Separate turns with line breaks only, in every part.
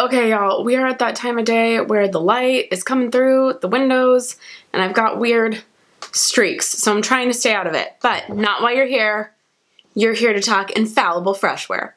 Okay, y'all, we are at that time of day where the light is coming through the windows and I've got weird streaks, so I'm trying to stay out of it, but not while you're here. You're here to talk infallible freshwear.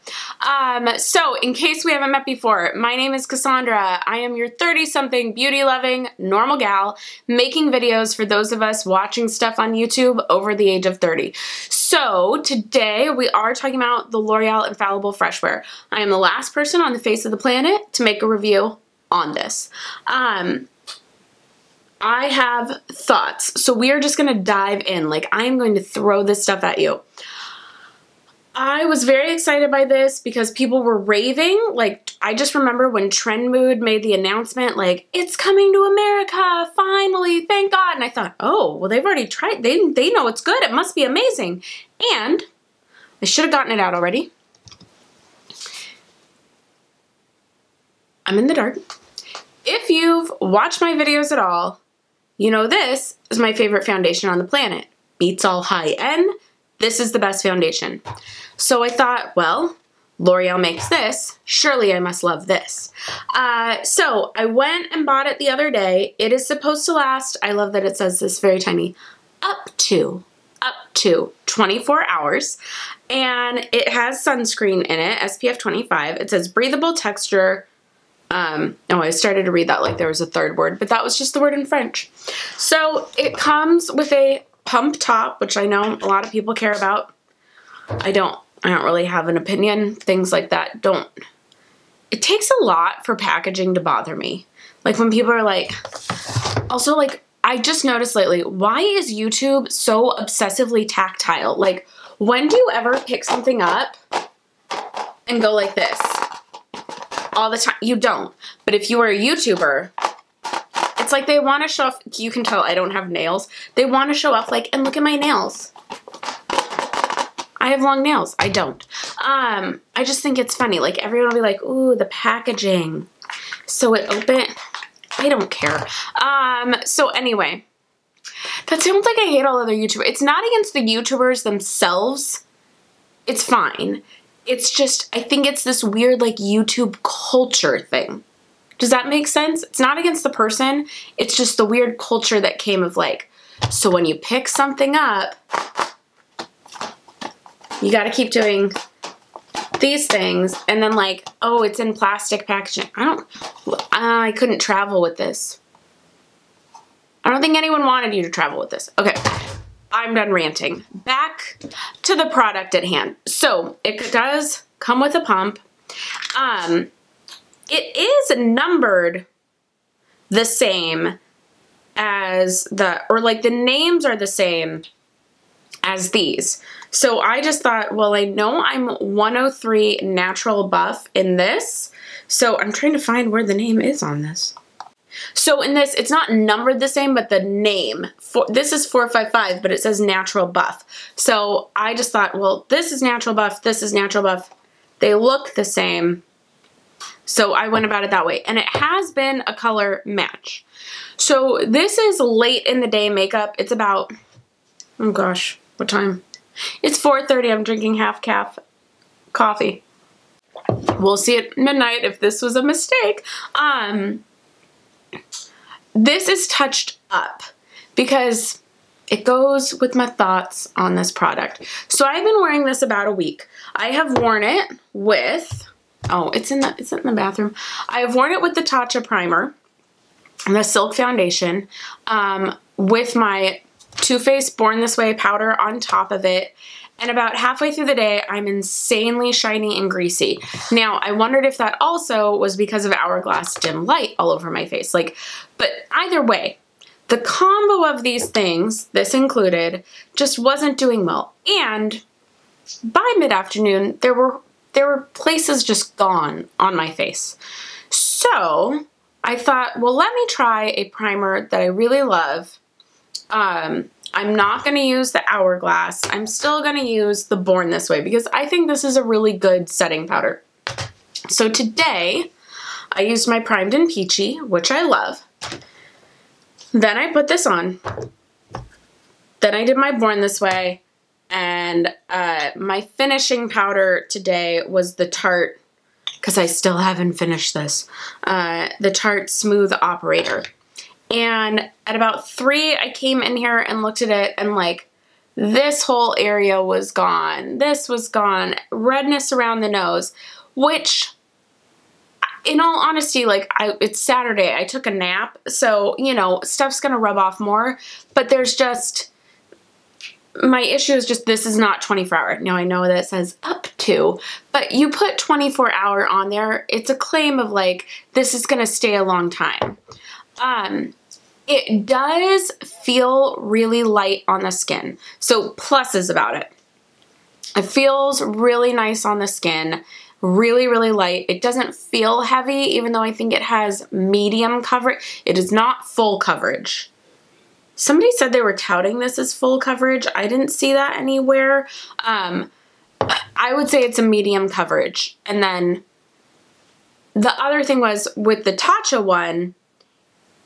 So in case we haven't met before, my name is Cassandra. I am your 30-something beauty-loving normal gal making videos for those of us watching stuff on YouTube over the age of 30. So today we are talking about the Loreal Infallible freshwear. I am the last person on the face of the planet to make a review on this. I have thoughts, so we are just gonna dive in. Like, I am going to throw this stuff at you. I was very excited by this because people were raving. Like, I just remember when Trend Mood made the announcement, like, it's coming to America, finally, thank God. And I thought, oh, well, they've already tried. They know it's good. It must be amazing. And I should have gotten it out already. I'm in the dark. If you've watched my videos at all, you know this is my favorite foundation on the planet. Beats all high end. This is the best foundation. So I thought, well, L'Oreal makes this. Surely I must love this. So I went and bought it the other day. It is supposed to last, I love that it says this very tiny, up to 24 hours. And it has sunscreen in it, SPF 25. It says breathable texture. Oh, I started to read that like there was a third word, but that was just the word in French. So it comes with a pump top, which I know a lot of people care about. I don't really have an opinion. Things like that it takes a lot for packaging to bother me. Like when people are like, also like, I just noticed lately, why is YouTube so obsessively tactile? Like, when do you ever pick something up and go like this? All the time. You don't. But if you were a YouTuber, it's like they want to show off. You can tell I don't have nails. They want to show off, like, and look at my nails. I have long nails. I don't. I just think it's funny. Like, everyone will be like, ooh, the packaging. So it open. I don't care. So anyway, that sounds like I hate all other YouTubers. It's not against the YouTubers themselves. It's fine. It's just, I think it's this weird, like, YouTube culture thing. Does that make sense? It's not against the person. It's just the weird culture that came of, like, so when you pick something up, you got to keep doing these things. And then, like, oh, it's in plastic packaging. I couldn't travel with this. I don't think anyone wanted you to travel with this. Okay. I'm done ranting. Back to the product at hand. So it does come with a pump. It is numbered the same as the names are the same as these. So I just thought, well, I know I'm 103 Natural Buff in this. So I'm trying to find where the name is on this. So in this, it's not numbered the same, but the name, this is 455, but it says Natural Buff. So I just thought, well, this is Natural Buff, this is Natural Buff. They look the same. So I went about it that way. And it has been a color match. So this is late in the day makeup. It's about, oh gosh, what time? It's 4:30. I'm drinking half calf coffee. We'll see at midnight if this was a mistake. This is touched up because it goes with my thoughts on this product. So I've been wearing this about a week. I have worn it with, oh, it's in the bathroom. I have worn it with the Tatcha primer, the Silk foundation, with my Too Faced Born This Way powder on top of it. And about halfway through the day, I'm insanely shiny and greasy. Now, I wondered if that also was because of Hourglass Dim Light all over my face. Like, but either way, the combo of these things, this included, just wasn't doing well. And by mid-afternoon, there were places just gone on my face. So I thought, well, let me try a primer that I really love. I'm not going to use the Hourglass. I'm still going to use the Born This Way because I think this is a really good setting powder. So today, I used my Primed and Peachy, which I love. Then I put this on. Then I did my Born This Way. And my finishing powder today was the Tarte because I still haven't finished this, the Tarte Smooth Operator. And at about 3, I came in here and looked at it, and like, this whole area was gone. This was gone. Redness around the nose, which, in all honesty, like, it's Saturday. I took a nap, so, you know, stuff's gonna rub off more, but there's just, my issue is just, this is not 24 hour. Now, I know that it says up to, but you put 24 hour on there, it's a claim of, like, this is gonna stay a long time. It does feel really light on the skin. So pluses about it. It feels really nice on the skin. Really, really light. It doesn't feel heavy, even though I think it has medium coverage. It is not full coverage. Somebody said they were touting this as full coverage. I didn't see that anywhere. I would say it's a medium coverage. And then the other thing was with the Tatcha one,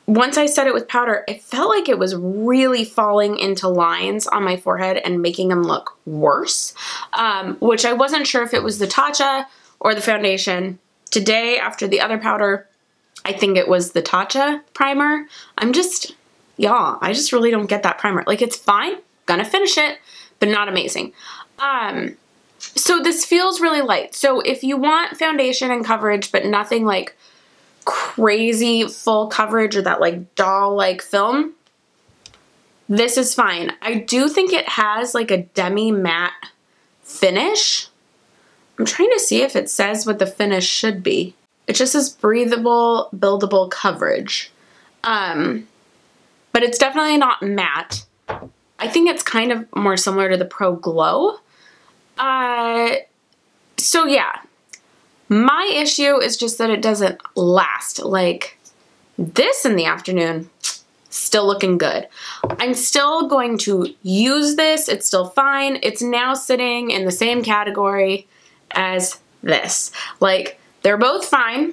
once I set it with powder, it felt like it was really falling into lines on my forehead and making them look worse, which I wasn't sure if it was the Tatcha or the foundation. Today, after the other powder, I think it was the Tatcha primer. Y'all, I just really don't get that primer. Like, it's fine, gonna finish it, but not amazing. So this feels really light. So if you want foundation and coverage, but nothing like crazy full coverage or that like doll-like film, this is fine. I do think it has like a demi-matte finish. I'm trying to see if it says what the finish should be. It just says breathable, buildable coverage. But it's definitely not matte. I think it's kind of more similar to the Pro Glow. So yeah. My issue is just that it doesn't last. Like, this in the afternoon, still looking good. I'm still going to use this. It's still fine. It's now sitting in the same category as this. Like, they're both fine.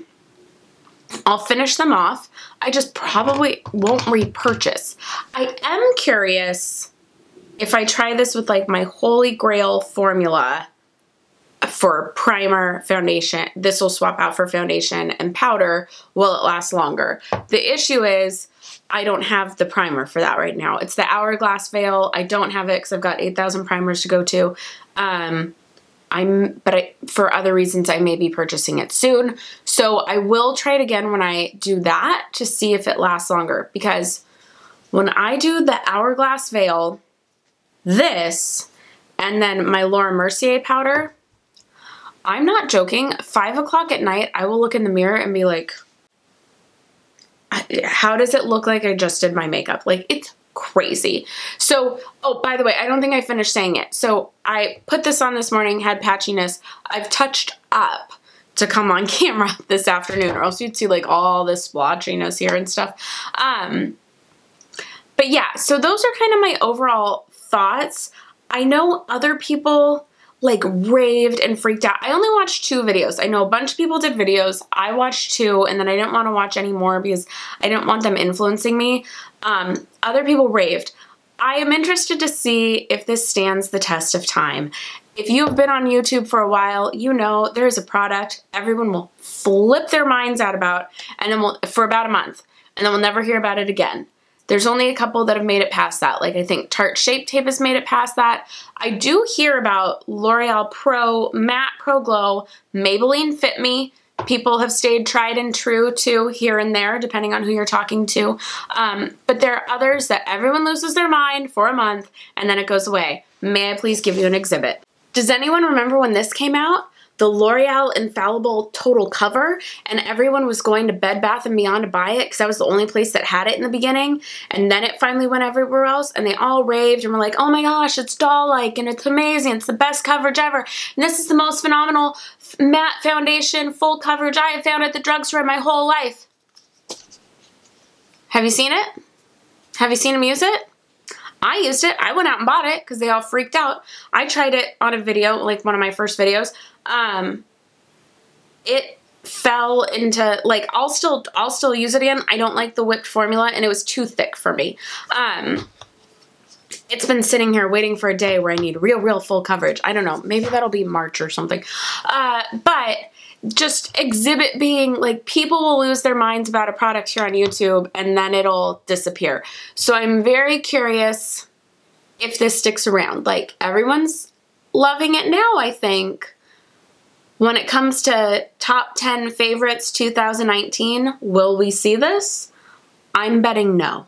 I'll finish them off. I just probably won't repurchase. I am curious if I try this with like my Holy Grail formula for primer, foundation, this will swap out for foundation and powder. Will it last longer? The issue is I don't have the primer for that right now. It's the Hourglass Veil. I don't have it because I've got 8,000 primers to go to. For other reasons, I may be purchasing it soon. So I will try it again when I do that to see if it lasts longer. Because when I do the Hourglass Veil, this, and then my Laura Mercier powder, I'm not joking, 5 o'clock at night, I will look in the mirror and be like, how does it look like I just did my makeup? Like, it's crazy. So, oh, by the way, I don't think I finished saying it. So I put this on this morning, had patchiness. I've touched up to come on camera this afternoon, or else you'd see like all this splotchiness here and stuff. But yeah, so those are kind of my overall thoughts. I know other people like raved and freaked out. I only watched 2 videos. I know a bunch of people did videos. I watched 2, and then I didn't want to watch any more because I didn't want them influencing me. Other people raved. I am interested to see if this stands the test of time. If you've been on YouTube for a while, you know there's a product everyone will flip their minds out about, and then for about a month, and then we'll never hear about it again. There's only a couple that have made it past that. Like, I think Tarte Shape Tape has made it past that. I do hear about L'Oreal Pro Matte Pro Glow, Maybelline Fit Me. People have stayed tried and true to here and there, depending on who you're talking to. But there are others that everyone loses their mind for a month, and then it goes away. May I please give you an exhibit? Does anyone remember when this came out? The L'Oreal Infallible Total Cover, and everyone was going to Bed Bath & Beyond to buy it because that was the only place that had it in the beginning, and then it finally went everywhere else, and they all raved and were like, oh my gosh, it's doll-like, and it's amazing, it's the best coverage ever, and this is the most phenomenal matte foundation, full coverage I have found at the drugstore in my whole life. Have you seen it? Have you seen them use it? I used it. I went out and bought it because they all freaked out. I tried it on a video, like one of my first videos. It fell into, like, I'll still use it again. I don't like the whipped formula, and it was too thick for me. It's been sitting here waiting for a day where I need real full coverage. I don't know. Maybe that'll be March or something. But just exhibit being, like, people will lose their minds about a product here on YouTube and then it'll disappear. So I'm very curious if this sticks around. Like, everyone's loving it now, I think. When it comes to top 10 favorites 2019, will we see this? I'm betting no.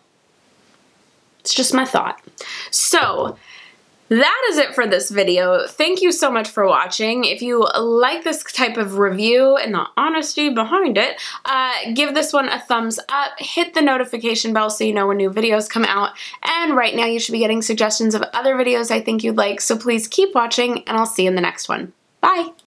It's just my thought. So that is it for this video. Thank you so much for watching. If you like this type of review and the honesty behind it, give this one a thumbs up, hit the notification bell so you know when new videos come out, and right now you should be getting suggestions of other videos I think you'd like, so please keep watching and I'll see you in the next one. Bye!